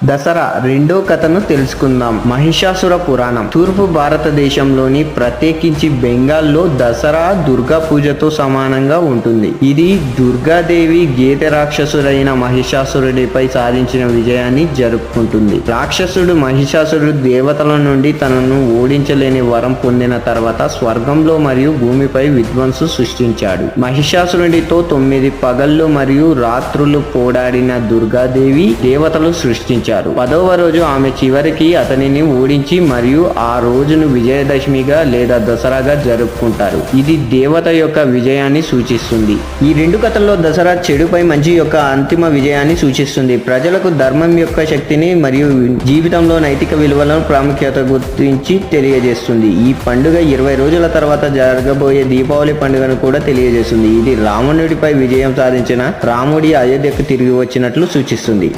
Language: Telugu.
దసరా రెండో కథను తెలుసుకుందాం. మహిషాసుర పురాణం. తూర్పు భారతదేశంలోని ప్రత్యేకించి బెంగాల్లో దసరా దుర్గా పూజతో సమానంగా ఉంటుంది. ఇది దుర్గాదేవి గేదె రాక్షసుడైన మహిషాసురుడిపై సాధించిన విజయాన్ని జరుపుకుంటుంది. రాక్షసుడు మహిషాసురుడు దేవతల నుండి తనను ఓడించలేని వరం పొందిన తర్వాత స్వర్గంలో మరియు భూమిపై విధ్వంసు సృష్టించాడు. మహిషాసురుడితో 9 పగళ్ళు మరియు రాత్రులు పోరాడిన దుర్గాదేవి దేవతలు సృష్టించారు. 10వ రోజు ఆమె చివరికి అతనిని ఓడించి మరియు ఆ రోజును విజయదశమిగా లేదా దసరాగా జరుపుకుంటారు. ఇది దేవత యొక్క విజయాన్ని సూచిస్తుంది. ఈ రెండు కథల్లో దసరా చెడుపై మంచి యొక్క అంతిమ విజయాన్ని సూచిస్తుంది. ప్రజలకు ధర్మం యొక్క శక్తిని మరియు జీవితంలో నైతిక విలువలను ప్రాముఖ్యత గురించి తెలియజేస్తుంది. ఈ పండుగ 20 రోజుల తర్వాత జరగబోయే దీపావళి పండుగను కూడా తెలియజేస్తుంది. ఇది రావణుడిపై విజయం సాధించిన రాముడి అయోధ్యకు తిరిగి వచ్చినట్లు సూచిస్తుంది.